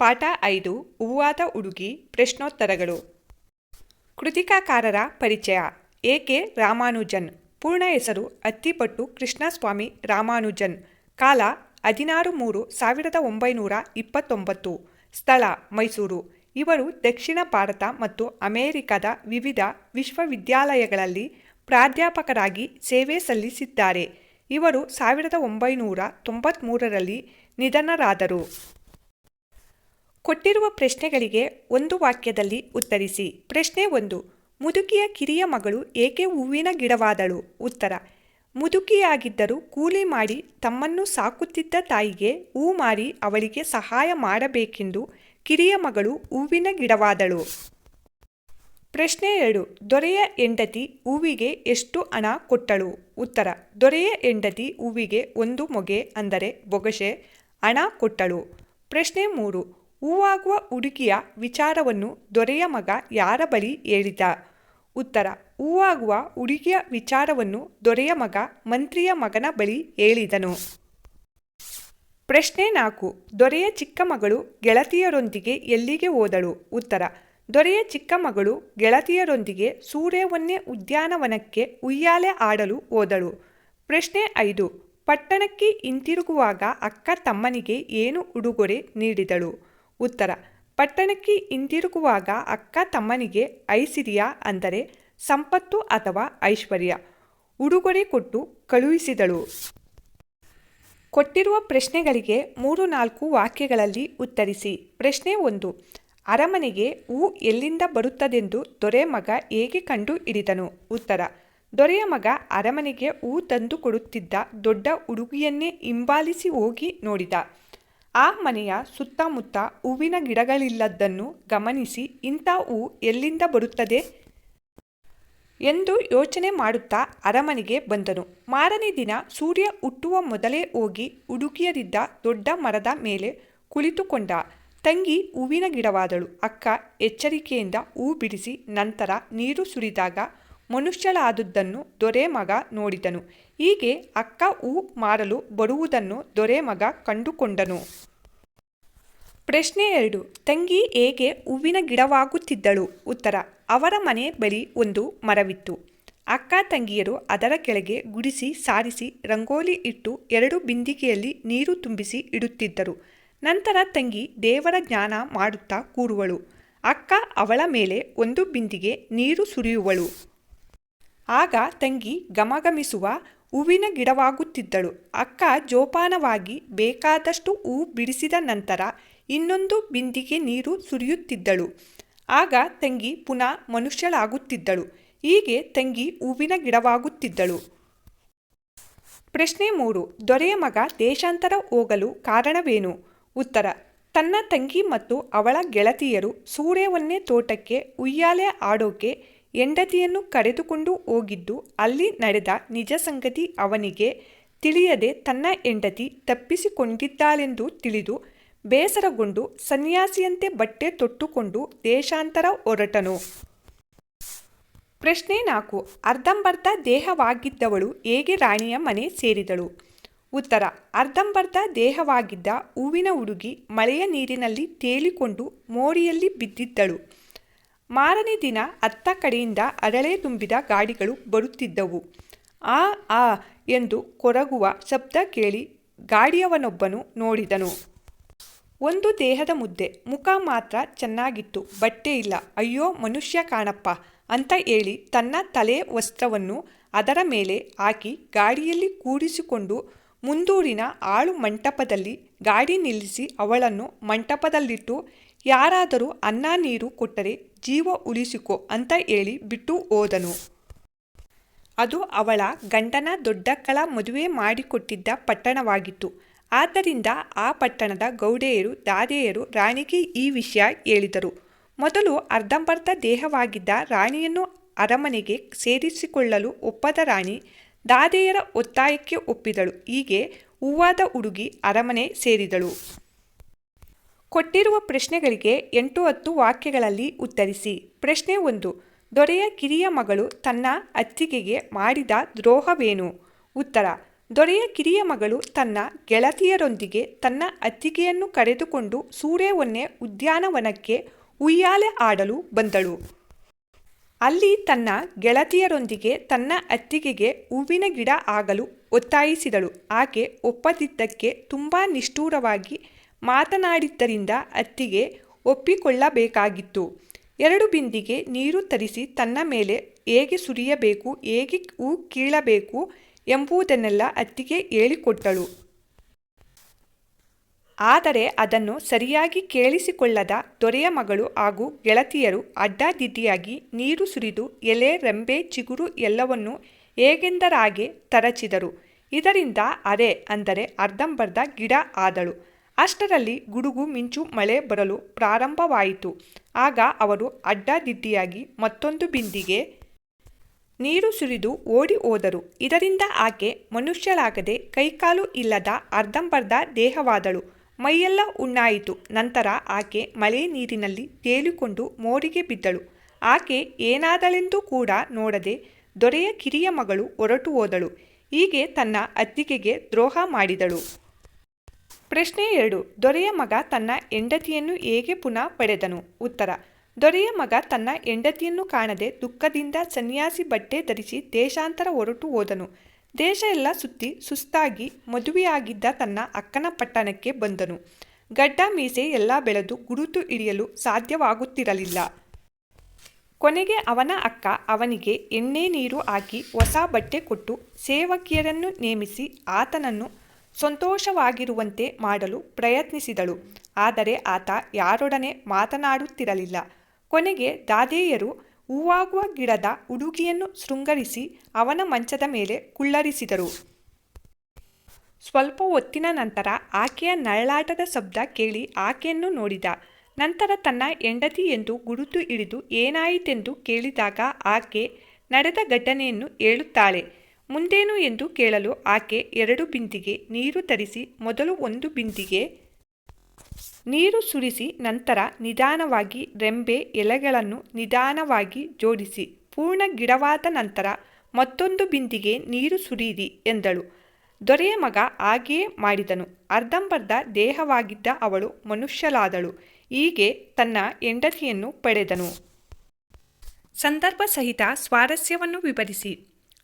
ಪಾಠ 5 ಹೂವಾದ ಹುಡುಗಿ ಪ್ರಶ್ನೋತ್ತರಗಳು. ಕೃತಿಕಾಕಾರರ ಪರಿಚಯ. ಎ.ಕೆ. ರಾಮಾನುಜನ್. ಪೂರ್ಣ ಹೆಸರು ಅತ್ತಿಪಟ್ಟು ಕೃಷ್ಣಸ್ವಾಮಿ ರಾಮಾನುಜನ್. ಕಾಲ 16-3-1929. ಸ್ಥಳ ಮೈಸೂರು. ಇವರು ದಕ್ಷಿಣ ಭಾರತ ಮತ್ತು ಅಮೆರಿಕದ ವಿವಿಧ ವಿಶ್ವವಿದ್ಯಾಲಯಗಳಲ್ಲಿ ಪ್ರಾಧ್ಯಾಪಕರಾಗಿ ಸೇವೆ ಸಲ್ಲಿಸಿದ್ದಾರೆ. ಇವರು 1993ರಲ್ಲಿ ನಿಧನರಾದರು. ಕೊಟ್ಟಿರುವ ಪ್ರಶ್ನೆಗಳಿಗೆ ಒಂದು ವಾಕ್ಯದಲ್ಲಿ ಉತ್ತರಿಸಿ. ಪ್ರಶ್ನೆ 1. ಮುದುಕಿಯ ಕಿರಿಯ ಮಗಳು ಏಕೆ ಹೂವಿನ ಗಿಡವಾದಳು? ಉತ್ತರ: ಮುದುಕಿಯಾಗಿದ್ದರೂ ಕೂಲಿ ಮಾಡಿ ತಮ್ಮನ್ನು ಸಾಕುತ್ತಿದ್ದ ತಾಯಿಗೆ ಹೂ ಮಾರಿ ಅವಳಿಗೆ ಸಹಾಯ ಮಾಡಬೇಕೆಂದು ಕಿರಿಯ ಮಗಳು ಹೂವಿನ ಗಿಡವಾದಳು. ಪ್ರಶ್ನೆ 2. ದೊರೆಯ ಹೆಂಡತಿ ಹೂವಿಗೆ ಎಷ್ಟು ಹಣ ಕೊಟ್ಟಳು? ಉತ್ತರ: ದೊರೆಯ ಹೆಂಡತಿ ಹೂವಿಗೆ ಒಂದು ಮೊಗೆ ಅಂದರೆ ಬೊಗಸೆ ಹಣ ಕೊಟ್ಟಳು. ಪ್ರಶ್ನೆ 3. ಹೂವಾಗುವ ಹುಡುಗಿಯ ವಿಚಾರವನ್ನು ದೊರೆಯ ಮಗ ಯಾರ ಬಳಿ ಹೇಳಿದ? ಉತ್ತರ: ಹೂವಾಗುವ ಹುಡುಗಿಯ ವಿಚಾರವನ್ನು ದೊರೆಯ ಮಗ ಮಂತ್ರಿಯ ಮಗನ ಬಳಿ ಹೇಳಿದನು. ಪ್ರಶ್ನೆ 4. ದೊರೆಯ ಚಿಕ್ಕ ಮಗಳು ಗೆಳತಿಯರೊಂದಿಗೆ ಎಲ್ಲಿಗೆ ಹೋದಳು? ಉತ್ತರ: ದೊರೆಯ ಚಿಕ್ಕ ಮಗಳು ಗೆಳತಿಯರೊಂದಿಗೆ ಸೂರ್ಯವನ್ನೇ ಉದ್ಯಾನವನಕ್ಕೆ ಉಯ್ಯಾಲೆ ಆಡಲು ಹೋದಳು. ಪ್ರಶ್ನೆ 5. ಪಟ್ಟಣಕ್ಕೆ ಹಿಂತಿರುಗುವಾಗ ಅಕ್ಕ ತಮ್ಮನಿಗೆ ಏನು ಉಡುಗೊರೆ ನೀಡಿದಳು? ಉತ್ತರ: ಪಟ್ಟಣಕ್ಕೆ ಹಿಂತಿರುಗುವಾಗ ಅಕ್ಕ ತಮ್ಮನಿಗೆ ಐಸಿರಿಯ ಅಂದರೆ ಸಂಪತ್ತು ಅಥವಾ ಐಶ್ವರ್ಯ ಉಡುಗೊರೆ ಕೊಟ್ಟು ಕಳುಹಿಸಿದಳು. ಕೊಟ್ಟಿರುವ ಪ್ರಶ್ನೆಗಳಿಗೆ 3-4 ವಾಕ್ಯಗಳಲ್ಲಿ ಉತ್ತರಿಸಿ. ಪ್ರಶ್ನೆ 1. ಅರಮನೆಗೆ ಹೂ ಎಲ್ಲಿಂದ ಬರುತ್ತದೆಂದು ದೊರೆ ಮಗ ಹೇಗೆ ಕಂಡು ಹಿಡಿದನು? ಉತ್ತರ: ದೊರೆಯ ಮಗ ಅರಮನೆಗೆ ಹೂ ತಂದು ಕೊಡುತ್ತಿದ್ದ ದೊಡ್ಡ ಹುಡುಗಿಯನ್ನೇ ಹಿಂಬಾಲಿಸಿ ಹೋಗಿ ನೋಡಿದ. ಆ ಮನೆಯ ಸುತ್ತಮುತ್ತ ಹೂವಿನ ಗಿಡಗಳಿಲ್ಲದ್ದನ್ನು ಗಮನಿಸಿ ಇಂಥ ಹೂ ಎಲ್ಲಿಂದ ಬರುತ್ತದೆ ಎಂದು ಯೋಚನೆ ಮಾಡುತ್ತಾ ಅರಮನೆಗೆ ಬಂದನು. ಮಾರನೇ ದಿನ ಸೂರ್ಯ ಹುಟ್ಟುವ ಮೊದಲೇ ಹೋಗಿ ಹುಡುಗಿಯರಿದ್ದ ದೊಡ್ಡ ಮರದ ಮೇಲೆ ಕುಳಿತುಕೊಂಡ. ತಂಗಿ ಹೂವಿನ ಗಿಡವಾದಳು. ಅಕ್ಕ ಎಚ್ಚರಿಕೆಯಿಂದ ಹೂ ಬಿಡಿಸಿ ನಂತರ ನೀರು ಸುರಿದಾಗ ಮನುಷ್ಯಳಾದುದನ್ನು ದೊರೆ ಮಗ ನೋಡಿದನು. ಹೀಗೆ ಅಕ್ಕ ಹೂ ಮಾರಲು ಬರುವುದನ್ನು ದೊರೆ ಮಗ ಕಂಡುಕೊಂಡನು. ಪ್ರಶ್ನೆ 2. ತಂಗಿ ಹೇಗೆ ಹೂವಿನ ಗಿಡವಾಗುತ್ತಿದ್ದಳು? ಉತ್ತರ: ಅವರ ಮನೆ ಬಳಿ ಒಂದು ಮರವಿತ್ತು. ಅಕ್ಕ ತಂಗಿಯರು ಅದರ ಕೆಳಗೆ ಗುಡಿಸಿ ಸಾರಿಸಿ ರಂಗೋಲಿ ಇಟ್ಟು 2 ಬಿಂದಿಗೆಯಲ್ಲಿ ನೀರು ತುಂಬಿಸಿ ಇಡುತ್ತಿದ್ದರು. ನಂತರ ತಂಗಿ ದೇವರ ಜ್ಞಾನ ಮಾಡುತ್ತಾ ಕೂರುವಳು. ಅಕ್ಕ ಅವಳ ಮೇಲೆ ಒಂದು ಬಿಂದಿಗೆ ನೀರು ಸುರಿಯುವಳು. ಆಗ ತಂಗಿ ಘಮಘಮಿಸುವ ಹೂವಿನ ಗಿಡವಾಗುತ್ತಿದ್ದಳು. ಅಕ್ಕ ಜೋಪಾನವಾಗಿ ಬೇಕಾದಷ್ಟು ಹೂ ಬಿಡಿಸಿದ ನಂತರ ಇನ್ನೊಂದು ಬಿಂದಿಗೆ ನೀರು ಸುರಿಯುತ್ತಿದ್ದಳು. ಆಗ ತಂಗಿ ಪುನಃ ಮನುಷ್ಯಳಾಗುತ್ತಿದ್ದಳು. ಹೀಗೆ ತಂಗಿ ಹೂವಿನ ಗಿಡವಾಗುತ್ತಿದ್ದಳು. ಪ್ರಶ್ನೆ 3. ದೊರೆಯ ಮಗ ದೇಶಾಂತರ ಹೋಗಲು ಕಾರಣವೇನು? ಉತ್ತರ: ತನ್ನ ತಂಗಿ ಮತ್ತು ಅವಳ ಗೆಳತಿಯರು ಸೂರ್ಯವನ್ನೇ ತೋಟಕ್ಕೆ ಉಯ್ಯಾಲೆ ಆಡೋಕೆ ಹೆಂಡತಿಯನ್ನು ಕರೆದುಕೊಂಡು ಹೋಗಿದ್ದು ಅಲ್ಲಿ ನಡೆದ ನಿಜ ಸಂಗತಿ ಅವನಿಗೆ ತಿಳಿಯದೆ ತನ್ನ ಹೆಂಡತಿ ತಪ್ಪಿಸಿಕೊಂಡಿದ್ದಾಳೆಂದು ತಿಳಿದು ಬೇಸರಗೊಂಡು ಸನ್ಯಾಸಿಯಂತೆ ಬಟ್ಟೆ ತೊಟ್ಟುಕೊಂಡು ದೇಶಾಂತರ ಹೊರಟನು. ಪ್ರಶ್ನೆ 4. ಅರ್ಧಂಬರ್ಧ ದೇಹವಾಗಿದ್ದವಳು ಹೇಗೆ ರಾಣಿಯ ಮನೆ ಸೇರಿದಳು? ಉತ್ತರ: ಅರ್ಧಂಬರ್ಧ ದೇಹವಾಗಿದ್ದ ಹೂವಿನ ಹುಡುಗಿ ಮಳೆಯ ನೀರಿನಲ್ಲಿ ತೇಲಿಕೊಂಡು ಮೋರಿಯಲ್ಲಿ ಬಿದ್ದಿದ್ದಳು. ಮಾರನೇ ದಿನ ಅತ್ತ ಕಡೆಯಿಂದ ಅರಳೆ ತುಂಬಿದ ಗಾಡಿಗಳು ಬರುತ್ತಿದ್ದವು. ಆ ಆ ಎಂದು ಕೊರಗುವ ಶಬ್ದ ಕೇಳಿ ಗಾಡಿಯವನೊಬ್ಬನು ನೋಡಿದನು. ಒಂದು ದೇಹದ ಮುದ್ದೆ, ಮುಖ ಮಾತ್ರ ಚೆನ್ನಾಗಿತ್ತು, ಬಟ್ಟೆ ಇಲ್ಲ. ಅಯ್ಯೋ ಮನುಷ್ಯ ಕಾಣಪ್ಪ ಅಂತ ಹೇಳಿ ತನ್ನ ತಲೆ ವಸ್ತ್ರವನ್ನು ಅದರ ಮೇಲೆ ಹಾಕಿ ಗಾಡಿಯಲ್ಲಿ ಕೂಡಿಸಿಕೊಂಡು ಮುಂದೂರಿನ ಆಳು ಮಂಟಪದಲ್ಲಿ ಗಾಡಿ ನಿಲ್ಲಿಸಿ ಅವಳನ್ನು ಮಂಟಪದಲ್ಲಿಟ್ಟು ಯಾರಾದರೂ ಅನ್ನ ನೀರು ಕೊಟ್ಟರೆ ಜೀವ ಉಳಿಸಿಕೊ ಅಂತ ಹೇಳಿ ಬಿಟ್ಟು ಹೋದನು. ಅದು ಅವಳ ಗಂಡನ ದೊಡ್ಡಕ್ಕಳ ಮದುವೆ ಮಾಡಿಕೊಟ್ಟಿದ್ದ ಪಟ್ಟಣವಾಗಿತ್ತು. ಆದ್ದರಿಂದ ಆ ಪಟ್ಟಣದ ಗೌಡೆಯರು ದಾದಿಯರು ರಾಣಿಗೆ ಈ ವಿಷಯ ಹೇಳಿದರು. ಮೊದಲು ಅರ್ಧಂಬರ್ಧ ದೇಹವಾಗಿದ್ದ ರಾಣಿಯನ್ನು ಅರಮನೆಗೆ ಸೇರಿಸಿಕೊಳ್ಳಲು ಒಪ್ಪದ ರಾಣಿ ದಾದಿಯರ ಒತ್ತಾಯಕ್ಕೆ ಒಪ್ಪಿದಳು. ಹೀಗೆ ಹೂವಾದ ಹುಡುಗಿ ಅರಮನೆ ಸೇರಿದಳು. ಕೊಟ್ಟಿರುವ ಪ್ರಶ್ನೆಗಳಿಗೆ 8-10 ವಾಕ್ಯಗಳಲ್ಲಿ ಉತ್ತರಿಸಿ. ಪ್ರಶ್ನೆ 1. ದೊರೆಯ ಕಿರಿಯ ಮಗಳು ತನ್ನ ಅತ್ತಿಗೆಗೆ ಮಾಡಿದ ದ್ರೋಹವೇನು? ಉತ್ತರ: ದೊರೆಯ ಕಿರಿಯ ಮಗಳು ತನ್ನ ಗೆಳತಿಯರೊಂದಿಗೆ ತನ್ನ ಅತ್ತಿಗೆಯನ್ನು ಕರೆದುಕೊಂಡು ಸೂರೆಹೊನ್ನೆ ಉದ್ಯಾನವನಕ್ಕೆ ಉಯ್ಯಾಲೆ ಆಡಲು ಬಂದಳು. ಅಲ್ಲಿ ತನ್ನ ಗೆಳತಿಯರೊಂದಿಗೆ ತನ್ನ ಅತ್ತಿಗೆಗೆ ಹೂವಿನ ಗಿಡ ಆಗಲು ಒತ್ತಾಯಿಸಿದಳು. ಆಕೆ ಒಪ್ಪದಿದ್ದಕ್ಕೆ ತುಂಬ ನಿಷ್ಠುರವಾಗಿ ಮಾತನಾಡಿದ್ದರಿಂದ ಅತ್ತಿಗೆ ಒಪ್ಪಿಕೊಳ್ಳಬೇಕಾಗಿತ್ತು. 2 ಬಿಂದಿಗೆ ನೀರು ತರಿಸಿ ತನ್ನ ಮೇಲೆ ಹೇಗೆ ಸುರಿಯಬೇಕು, ಹೇಗೆ ಹೂ ಕೀಳಬೇಕು ಎಂಬುದನ್ನೆಲ್ಲ ಅತ್ತಿಗೆ ಹೇಳಿಕೊಟ್ಟಳು. ಆದರೆ ಅದನ್ನು ಸರಿಯಾಗಿ ಕೇಳಿಸಿಕೊಳ್ಳದ ದೊರೆಯ ಮಗಳು ಹಾಗೂ ಗೆಳತಿಯರು ಅಡ್ಡಾದಿಡ್ಡಿಯಾಗಿ ನೀರು ಸುರಿದು ಎಲೆ, ರೆಂಬೆ, ಚಿಗುರು ಎಲ್ಲವನ್ನೂ ಹೇಗೆಂದರಾಗೆ ತರಚಿದರು. ಇದರಿಂದ ಅರೆ ಅಂದರೆ ಅರ್ಧಂಬರ್ಧ ಗಿಡ ಆದಳು. ಅಷ್ಟರಲ್ಲಿ ಗುಡುಗು ಮಿಂಚು ಮಳೆ ಬರಲು ಪ್ರಾರಂಭವಾಯಿತು. ಆಗ ಅವರು ಅಡ್ಡಾದಿಡ್ಡಿಯಾಗಿ ಮತ್ತೊಂದು ಬಿಂದಿಗೆ ನೀರು ಸುರಿದು ಓಡಿ ಹೋದರು. ಇದರಿಂದ ಆಕೆ ಮನುಷ್ಯಳಾಗದೆ ಕೈಕಾಲು ಇಲ್ಲದ ಅರ್ಧಂಬರ್ಧ ದೇಹವಾದಳು. ಮೈಯೆಲ್ಲ ಹುಣ್ಣಾಯಿತು. ನಂತರ ಆಕೆ ಮಳೆ ನೀರಿನಲ್ಲಿ ತೇಲಿಕೊಂಡು ಮೋರಿಗೆ ಬಿದ್ದಳು. ಆಕೆ ಏನಾದಳೆಂದು ಕೂಡ ನೋಡದೆ ದೊರೆಯ ಕಿರಿಯ ಮಗಳು ಹೊರಟು ಹೋದಳು. ಹೀಗೆ ತನ್ನ ಅತ್ತಿಗೆಗೆ ದ್ರೋಹ ಮಾಡಿದಳು. ಪ್ರಶ್ನೆ 2. ದೊರೆಯ ಮಗ ತನ್ನ ಹೆಂಡತಿಯನ್ನು ಹೇಗೆ ಪುನಃ ಪಡೆದನು? ಉತ್ತರ. ದೊರೆಯ ಮಗ ತನ್ನ ಹೆಂಡತಿಯನ್ನು ಕಾಣದೆ ದುಃಖದಿಂದ ಸನ್ಯಾಸಿ ಬಟ್ಟೆ ಧರಿಸಿ ದೇಶಾಂತರ ಹೊರಟು ಹೋದನು. ದೇಶ ಎಲ್ಲ ಸುತ್ತಿ ಸುಸ್ತಾಗಿ ಮದುವೆಯಾಗಿದ್ದ ತನ್ನ ಅಕ್ಕನ ಪಟ್ಟಣಕ್ಕೆ ಬಂದನು. ಗಡ್ಡ ಮೀಸೆ ಎಲ್ಲ ಬೆಳೆದು ಗುರುತು ಹಿಡಿಯಲು ಸಾಧ್ಯವಾಗುತ್ತಿರಲಿಲ್ಲ. ಕೊನೆಗೆ ಅವನ ಅಕ್ಕ ಅವನಿಗೆ ಎಣ್ಣೆ ನೀರು ಹಾಕಿ ಹೊಸ ಬಟ್ಟೆ ಕೊಟ್ಟು ಸೇವಕಿಯರನ್ನು ನೇಮಿಸಿ ಆತನನ್ನು ಸಂತೋಷವಾಗಿರುವಂತೆ ಮಾಡಲು ಪ್ರಯತ್ನಿಸಿದಳು. ಆದರೆ ಆತ ಯಾರೊಡನೆ ಮಾತನಾಡುತ್ತಿರಲಿಲ್ಲ. ಕೊನೆಗೆ ದಾದಿಯರು ಹೂವಾಗುವ ಗಿಡದ ಹುಡುಗಿಯನ್ನು ಶೃಂಗರಿಸಿ ಅವನ ಮಂಚದ ಮೇಲೆ ಕುಳ್ಳರಿಸಿದರು. ಸ್ವಲ್ಪ ಹೊತ್ತಿನ ನಂತರ ಆಕೆಯ ನರಳಾಟದ ಶಬ್ದ ಕೇಳಿ ಆಕೆಯನ್ನು ನೋಡಿದ. ನಂತರ ತನ್ನ ಹೆಂಡತಿ ಎಂದು ಗುರುತು ಹಿಡಿದು ಏನಾಯಿತೆಂದು ಕೇಳಿದಾಗ ಆಕೆ ನಡೆದ ಘಟನೆಯನ್ನು ಹೇಳುತ್ತಾಳೆ. ಮುಂದೇನು ಎಂದು ಕೇಳಲು ಆಕೆ 2 ಬಿಂದಿಗೆ ನೀರು ತರಿಸಿ ಮೊದಲು 1 ಬಿಂದಿಗೆ ನೀರು ಸುರಿಸಿ ನಂತರ ನಿಧಾನವಾಗಿ ರೆಂಬೆ ಎಲೆಗಳನ್ನು ನಿಧಾನವಾಗಿ ಜೋಡಿಸಿ ಪೂರ್ಣ ಗಿಡವಾದ ನಂತರ ಮತ್ತೊಂದು ಬಿಂದಿಗೆ ನೀರು ಸುರಿಯಿರಿ ಎಂದಳು. ದೊರೆಯ ಮಗ ಹಾಗೆಯೇ ಮಾಡಿದನು. ಅರ್ಧಂಬರ್ಧ ದೇಹವಾಗಿದ್ದ ಅವಳು ಮನುಷ್ಯಳಾದಳು. ಹೀಗೆ ತನ್ನ ಹೆಂಡತಿಯನ್ನು ಪಡೆದನು. ಸಂದರ್ಭ ಸಹಿತ ಸ್ವಾರಸ್ಯವನ್ನು ವಿವರಿಸಿ.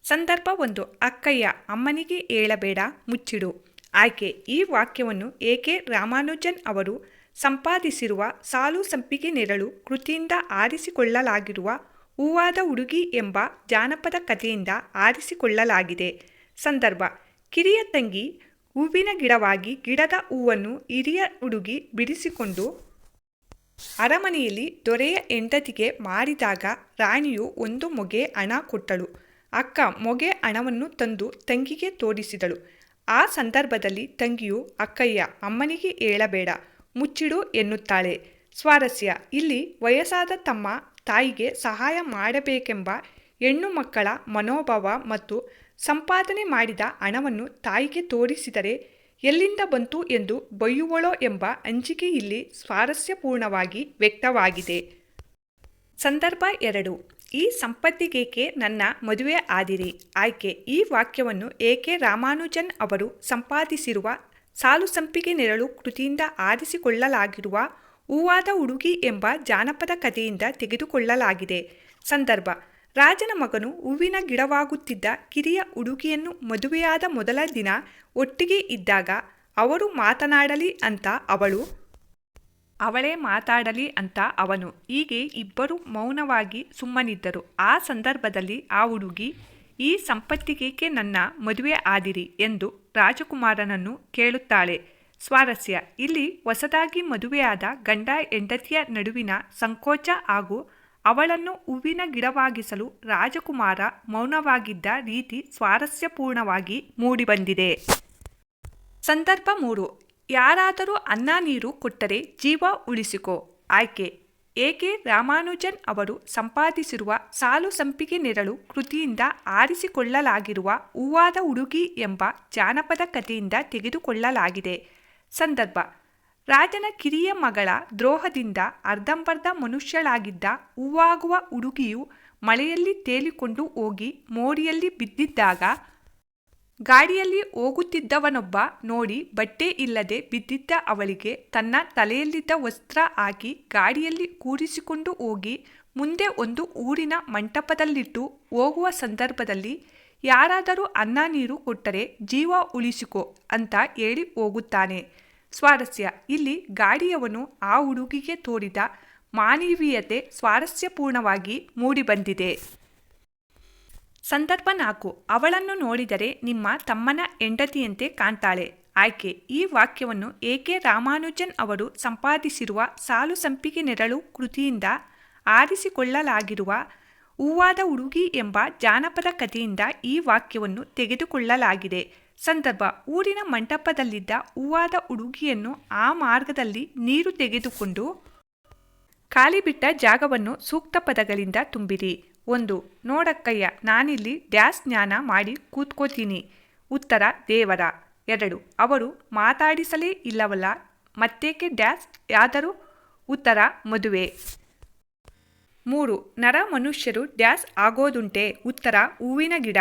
ಸಂದರ್ಭ 1. ಅಕ್ಕಯ್ಯ, ಅಮ್ಮನಿಗೆ ಹೇಳಬೇಡ, ಮುಚ್ಚಿಡು. ಆಯ್ಕೆ. ಈ ವಾಕ್ಯವನ್ನು ಎ.ಕೆ. ರಾಮಾನುಜನ್ ಅವರು ಸಂಪಾದಿಸಿರುವ ಸಾಲು ಸಂಪಿಗೆ ನೆರಳು ಕೃತಿಯಿಂದ ಆರಿಸಿಕೊಳ್ಳಲಾಗಿರುವ ಹೂವಾದ ಹುಡುಗಿ ಎಂಬ ಜಾನಪದ ಕಥೆಯಿಂದ ಆರಿಸಿಕೊಳ್ಳಲಾಗಿದೆ. ಸಂದರ್ಭ. ಕಿರಿಯ ತಂಗಿ ಹೂವಿನ ಗಿಡವಾಗಿ ಗಿಡದ ಹೂವನ್ನು ಹಿರಿಯ ಹುಡುಗಿ ಬಿಡಿಸಿಕೊಂಡು ಅರಮನೆಯಲ್ಲಿ ದೊರೆಯ ಹೆಂಡತಿಗೆ ಮಾರಿದಾಗ ರಾಣಿಯು 1 ಮೊಗೆ ಹಣ ಕೊಟ್ಟಳು. ಅಕ್ಕ ಮೊಗೆ ಹಣವನ್ನು ತಂದು ತಂಗಿಗೆ ತೋರಿಸಿದಳು. ಆ ಸಂದರ್ಭದಲ್ಲಿ ತಂಗಿಯು ಅಕ್ಕಯ್ಯ, ಅಮ್ಮನಿಗೆ ಹೇಳಬೇಡ, ಮುಚ್ಚಿಡು ಎನ್ನುತ್ತಾಳೆ. ಸ್ವಾರಸ್ಯ. ಇಲ್ಲಿ ವಯಸ್ಸಾದ ತಮ್ಮ ತಾಯಿಗೆ ಸಹಾಯ ಮಾಡಬೇಕೆಂಬ ಹೆಣ್ಣು ಮಕ್ಕಳ ಮನೋಭಾವ ಮತ್ತು ಸಂಪಾದನೆ ಮಾಡಿದ ಹಣವನ್ನು ತಾಯಿಗೆ ತೋರಿಸಿದರೆ ಎಲ್ಲಿಂದ ಬಂತು ಎಂದು ಬೈಯುವಳೋ ಎಂಬ ಅಂಜಿಕೆ ಇಲ್ಲಿ ಸ್ವಾರಸ್ಯಪೂರ್ಣವಾಗಿ ವ್ಯಕ್ತವಾಗಿದೆ. ಸಂದರ್ಭ 2. ಈ ಸಂಪತ್ತಿಗೇಕೆ ನನ್ನ ಮದುವೆ ಆದಿರಿ? ಆಯ್ಕೆ. ಈ ವಾಕ್ಯವನ್ನು ಎ.ಕೆ. ರಾಮಾನುಜನ್ ಅವರು ಸಂಪಾದಿಸಿರುವ ಸಾಲು ಸಂಪಿಗೆ ನೆರಳು ಕೃತಿಯಿಂದ ಆರಿಸಿಕೊಳ್ಳಲಾಗಿರುವ ಹೂವಾದ ಹುಡುಗಿ ಎಂಬ ಜಾನಪದ ಕಥೆಯಿಂದ ತೆಗೆದುಕೊಳ್ಳಲಾಗಿದೆ. ಸಂದರ್ಭ. ರಾಜನ ಮಗನು ಹೂವಿನ ಗಿಡವಾಗುತ್ತಿದ್ದ ಕಿರಿಯ ಹುಡುಗಿಯನ್ನು ಮದುವೆಯಾದ ಮೊದಲ ದಿನ ಒಟ್ಟಿಗೆ ಇದ್ದಾಗ ಅವರು ಮಾತನಾಡಲಿ ಅಂತ ಅವಳು, ಅವಳೇ ಮಾತಾಡಲಿ ಅಂತ ಅವನು, ಹೀಗೆ ಇಬ್ಬರು ಮೌನವಾಗಿ ಸುಮ್ಮನಿದ್ದರು. ಆ ಸಂದರ್ಭದಲ್ಲಿ ಆ ಹುಡುಗಿ, ಈ ಸಂಪತ್ತಿಗೇಕೆ ನನ್ನ ಮದುವೆ ಆದಿರಿ ಎಂದು ರಾಜಕುಮಾರನನ್ನು ಕೇಳುತ್ತಾಳೆ. ಸ್ವಾರಸ್ಯ. ಇಲ್ಲಿ ಹೊಸದಾಗಿ ಮದುವೆಯಾದ ಗಂಡ ಹೆಂಡತಿಯ ನಡುವಿನ ಸಂಕೋಚ ಹಾಗೂ ಅವಳನ್ನು ಹೂವಿನ ಗಿಡವಾಗಿಸಲು ರಾಜಕುಮಾರ ಮೌನವಾಗಿದ್ದ ರೀತಿ ಸ್ವಾರಸ್ಯಪೂರ್ಣವಾಗಿ ಮೂಡಿಬಂದಿದೆ. ಸಂದರ್ಭ 3. ಯಾರಾದರೂ ಅನ್ನ ನೀರು ಕೊಟ್ಟರೆ ಜೀವ ಉಳಿಸಿಕೋ. ಆಯ್ಕೆ. ಎ.ಕೆ. ರಾಮಾನುಜನ್ ಅವರು ಸಂಪಾದಿಸಿರುವ ಸಾಲು ಸಂಪಿಗೆ ನೆರಳು ಕೃತಿಯಿಂದ ಆರಿಸಿಕೊಳ್ಳಲಾಗಿರುವ ಹೂವಾದ ಹುಡುಗಿ ಎಂಬ ಜಾನಪದ ಕಥೆಯಿಂದ ತೆಗೆದುಕೊಳ್ಳಲಾಗಿದೆ. ಸಂದರ್ಭ. ರಾಜನ ಕಿರಿಯ ಮಗಳ ದ್ರೋಹದಿಂದ ಅರ್ಧಂಬರ್ಧ ಮನುಷ್ಯಳಾಗಿದ್ದ ಹೂವಾಗುವ ಹುಡುಗಿಯು ಮಳೆಯಲ್ಲಿ ತೇಲಿಕೊಂಡು ಹೋಗಿ ಮೋರಿಯಲ್ಲಿ ಬಿದ್ದಿದ್ದಾಗ ಗಾಡಿಯಲ್ಲಿ ಹೋಗುತ್ತಿದ್ದವನೊಬ್ಬ ನೋಡಿ ಬಟ್ಟೆ ಇಲ್ಲದೆ ಬಿದ್ದಿದ್ದ ಅವಳಿಗೆ ತನ್ನ ತಲೆಯಲ್ಲಿದ್ದ ವಸ್ತ್ರ ಹಾಕಿ ಗಾಡಿಯಲ್ಲಿ ಕೂರಿಸಿಕೊಂಡು ಹೋಗಿ ಮುಂದೆ ಒಂದು ಊರಿನ ಮಂಟಪದಲ್ಲಿಟ್ಟು ಹೋಗುವ ಸಂದರ್ಭದಲ್ಲಿ ಯಾರಾದರೂ ಅನ್ನ ನೀರು ಕೊಟ್ಟರೆ ಜೀವ ಉಳಿಸಿಕೊ ಅಂತ ಹೇಳಿ ಹೋಗುತ್ತಾನೆ. ಸ್ವಾರಸ್ಯ: ಇಲ್ಲಿ ಗಾಡಿಯವನು ಆ ಹುಡುಗಿಗೆ ತೋರಿದ ಮಾನವೀಯತೆ ಸ್ವಾರಸ್ಯಪೂರ್ಣವಾಗಿ ಮೂಡಿಬಂದಿದೆ. ಸಂದರ್ಭ 4. ಅವಳನ್ನು ನೋಡಿದರೆ ನಿಮ್ಮ ತಮ್ಮನ ಹೆಂಡತಿಯಂತೆ ಕಾಣ್ತಾಳೆ. ಆಯ್ಕೆ: ಈ ವಾಕ್ಯವನ್ನು ಎ.ಕೆ. ರಾಮಾನುಜನ್ ಅವರು ಸಂಪಾದಿಸಿರುವ ಸಾಲು ಸಂಪಿಗೆ ನೆರಳು ಕೃತಿಯಿಂದ ಆರಿಸಿಕೊಳ್ಳಲಾಗಿರುವ ಹೂವಾದ ಹುಡುಗಿ ಎಂಬ ಜಾನಪದ ಕಥೆಯಿಂದ ಈ ವಾಕ್ಯವನ್ನು ತೆಗೆದುಕೊಳ್ಳಲಾಗಿದೆ. ಸಂದರ್ಭ: ಊರಿನ ಮಂಟಪದಲ್ಲಿದ್ದ ಹೂವಾದ ಹುಡುಗಿಯನ್ನು ಆ ಮಾರ್ಗದಲ್ಲಿ ನೀರು ತೆಗೆದುಕೊಂಡು ಖಾಲಿ ಬಿಟ್ಟ ಜಾಗವನ್ನು ಸೂಕ್ತ ಪದಗಳಿಂದ ತುಂಬಿರಿ. 1. ನೋಡಕ್ಕಯ್ಯ, ನಾನಿಲ್ಲಿ ಡ್ಯಾಸ್ ಸ್ನಾನ ಮಾಡಿ ಕೂತ್ಕೋತೀನಿ. ಉತ್ತರ: ದೇವರ. 2. ಅವರು ಮಾತಾಡಿಸಲೇ ಇಲ್ಲವಲ್ಲ, ಮತ್ತೇಕೆ ಡ್ಯಾಸ್ ಯಾದರು? ಉತ್ತರ: ಮದುವೆ. 3. ನರ ಮನುಷ್ಯರು ಡ್ಯಾಸ್ ಆಗೋದುಂಟೆ? ಉತ್ತರ: ಹೂವಿನ ಗಿಡ.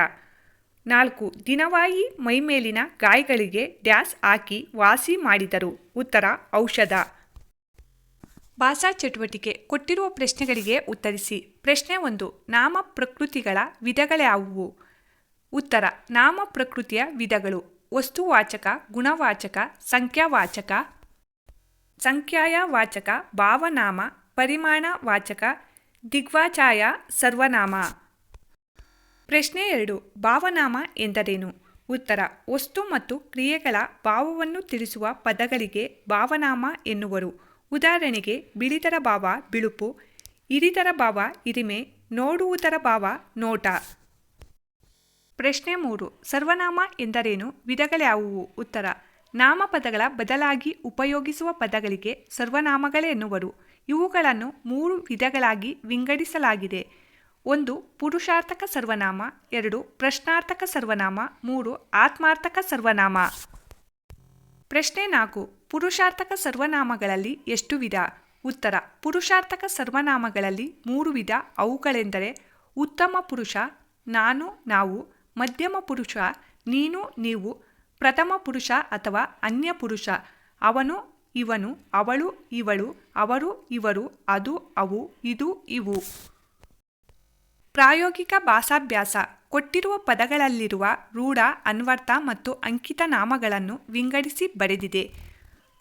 4. ದಿನವಾಯಿ ಮೈಮೇಲಿನ ಗಾಯಗಳಿಗೆ ಡ್ಯಾಸ್ ಹಾಕಿ ವಾಸಿ ಮಾಡಿದರು. ಉತ್ತರ: ಔಷಧ. ಭಾಷಾ ಚಟುವಟಿಕೆ. ಕೊಟ್ಟಿರುವ ಪ್ರಶ್ನೆಗಳಿಗೆ ಉತ್ತರಿಸಿ. ಪ್ರಶ್ನೆ 1. ನಾಮ ಪ್ರಕೃತಿಗಳ ವಿಧಗಳ್ಯಾವುವು? ಉತ್ತರ: ನಾಮ ಪ್ರಕೃತಿಯ ವಿಧಗಳು: ವಸ್ತುವಾಚಕ, ಗುಣವಾಚಕ, ಸಂಖ್ಯಾವಾಚಕ, ಸಂಖ್ಯಾಯವಾಚಕ, ಭಾವನಾಮ, ಪರಿಮಾಣವಾಚಕ, ದಿಗ್ವಾಚಾಯ, ಸರ್ವನಾಮ. ಪ್ರಶ್ನೆ 2. ಭಾವನಾಮ ಎಂದರೇನು? ಉತ್ತರ: ವಸ್ತು ಮತ್ತು ಕ್ರಿಯೆಗಳ ಭಾವವನ್ನು ತಿಳಿಸುವ ಪದಗಳಿಗೆ ಭಾವನಾಮ ಎನ್ನುವರು. ಉದಾಹರಣೆಗೆ: ಬಿಳಿದರ ಭಾವ ಬಿಳುಪು, ಹಿರಿದರ ಭಾವ ಹಿರಿಮೆ, ನೋಡುವುದರ ಭಾವ ನೋಟ. ಪ್ರಶ್ನೆ 3. ಸರ್ವನಾಮ ಎಂದರೇನು? ವಿಧಗಳ್ಯಾವುವು? ಉತ್ತರ: ನಾಮಪದಗಳ ಬದಲಾಗಿ ಉಪಯೋಗಿಸುವ ಪದಗಳಿಗೆ ಸರ್ವನಾಮಗಳೆನ್ನುವರು. ಇವುಗಳನ್ನು 3 ವಿಧಗಳಾಗಿ ವಿಂಗಡಿಸಲಾಗಿದೆ. 1. ಪುರುಷಾರ್ಥಕ ಸರ್ವನಾಮ, 2. ಪ್ರಶ್ನಾರ್ಥಕ ಸರ್ವನಾಮ, 3. ಆತ್ಮಾರ್ಥಕ ಸರ್ವನಾಮ. ಪ್ರಶ್ನೆ 4. ಪುರುಷಾರ್ಥಕ ಸರ್ವನಾಮಗಳಲ್ಲಿ ಎಷ್ಟು ವಿಧ? ಉತ್ತರ: ಪುರುಷಾರ್ಥಕ ಸರ್ವನಾಮಗಳಲ್ಲಿ 3 ವಿಧ. ಅವುಗಳೆಂದರೆ: ಉತ್ತಮ ಪುರುಷ, ನಾನು ನಾವು, ಮಧ್ಯಮ ಪುರುಷ, ನೀನು ನೀವು, ಪ್ರಥಮ ಪುರುಷ ಅಥವಾ ಅನ್ಯ ಪುರುಷ, ಅವನು ಇವನು, ಅವಳು ಇವಳು, ಅವರು ಇವರು, ಅದು ಅವು, ಇದು ಇವು. ಪ್ರಾಯೋಗಿಕ ಭಾಷಾಭ್ಯಾಸ. ಕೊಟ್ಟಿರುವ ಪದಗಳಲ್ಲಿರುವ ರೂಢ, ಅನ್ವರ್ಥ ಮತ್ತು ಅಂಕಿತ ನಾಮಗಳನ್ನು ವಿಂಗಡಿಸಿ ಬರೆದಿದೆ.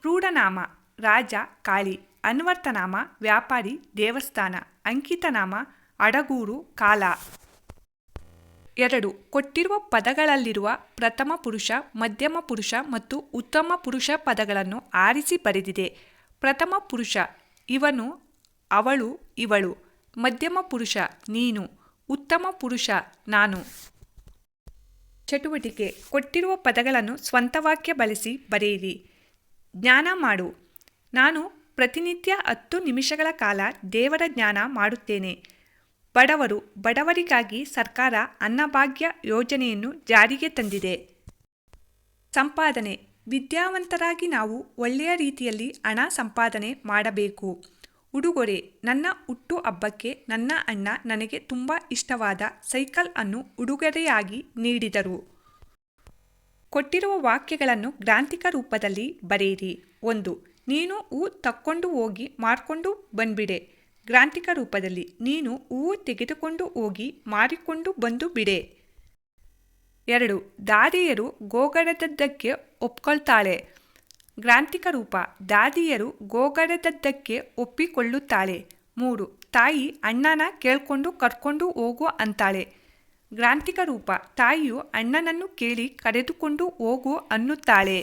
ರೂಢನಾಮ: ರಾಜ, ಕಾಳಿ. ಅನ್ವರ್ಥನಾಮ: ವ್ಯಾಪಾರಿ, ದೇವಸ್ಥಾನ. ಅಂಕಿತನಾಮ: ಅಡಗೂರು, ಕಾಲ. 2. ಕೊಟ್ಟಿರುವ ಪದಗಳಲ್ಲಿರುವ ಪ್ರಥಮ ಪುರುಷ, ಮಧ್ಯಮ ಪುರುಷ ಮತ್ತು ಉತ್ತಮ ಪುರುಷ ಪದಗಳನ್ನು ಆರಿಸಿ ಬರೆದಿದೆ. ಪ್ರಥಮ ಪುರುಷ: ಇವನು, ಅವಳು, ಇವಳು. ಮಧ್ಯಮ ಪುರುಷ: ನೀನು. ಉತ್ತಮ ಪುರುಷ: ನಾನು. ಚಟುವಟಿಕೆ. ಕೊಟ್ಟಿರುವ ಪದಗಳನ್ನು ಸ್ವಂತ ವಾಕ್ಯ ಬಳಸಿ ಬರೆಯಿರಿ. ಜ್ಞಾನ ಮಾಡು: ನಾನು ಪ್ರತಿನಿತ್ಯ 10 ನಿಮಿಷಗಳ ಕಾಲ ದೇವರ ಜ್ಞಾನ ಮಾಡುತ್ತೇನೆ. ಬಡವರು: ಬಡವರಿಗಾಗಿ ಸರ್ಕಾರ ಅನ್ನಭಾಗ್ಯ ಯೋಜನೆಯನ್ನು ಜಾರಿಗೆ ತಂದಿದೆ. ಸಂಪಾದನೆ: ವಿದ್ಯಾವಂತರಾಗಿ ನಾವು ಒಳ್ಳೆಯ ರೀತಿಯಲ್ಲಿ ಹಣ ಸಂಪಾದನೆ ಮಾಡಬೇಕು. ಉಡುಗೊರೆ: ನನ್ನ ಹುಟ್ಟು ಹಬ್ಬಕ್ಕೆ ನನ್ನ ಅಣ್ಣ ನನಗೆ ತುಂಬ ಇಷ್ಟವಾದ ಸೈಕಲ್ ಅನ್ನು ಉಡುಗೊರೆಯಾಗಿ ನೀಡಿದರು. ಕೊಟ್ಟಿರುವ ವಾಕ್ಯಗಳನ್ನು ಗ್ರಾಂಥಿಕ ರೂಪದಲ್ಲಿ ಬರೆಯಿರಿ. 1. ನೀನು ಹೂ ತಕ್ಕೊಂಡು ಹೋಗಿ ಮಾರ್ಕೊಂಡು ಬಂದ್ಬಿಡೆ. ಗ್ರಾಂಥಿಕ ರೂಪದಲ್ಲಿ: ನೀನು ಹೂವು ತೆಗೆದುಕೊಂಡು ಹೋಗಿ ಮಾರಿಕೊಂಡು ಬಂದು ಬಿಡೆ. 2. ದಾದಿಯರು ಗೋಗಡದದ್ದಕ್ಕೆ ಒಪ್ಕೊಳ್ತಾಳೆ. ಗ್ರಾಂಥಿಕ ರೂಪ: ದಾದಿಯರು ಗೋಗಡದದ್ದಕ್ಕೆ ಒಪ್ಪಿಕೊಳ್ಳುತ್ತಾಳೆ. 3. ತಾಯಿ ಅಣ್ಣನ ಕೇಳ್ಕೊಂಡು ಕರ್ಕೊಂಡು ಹೋಗು ಅಂತಾಳೆ. ಗ್ರಾಂಥಿಕ ರೂಪ: ತಾಯಿಯು ಅಣ್ಣನನ್ನು ಕೇಳಿ ಕರೆದುಕೊಂಡು ಹೋಗು ಅನ್ನುತ್ತಾಳೆ.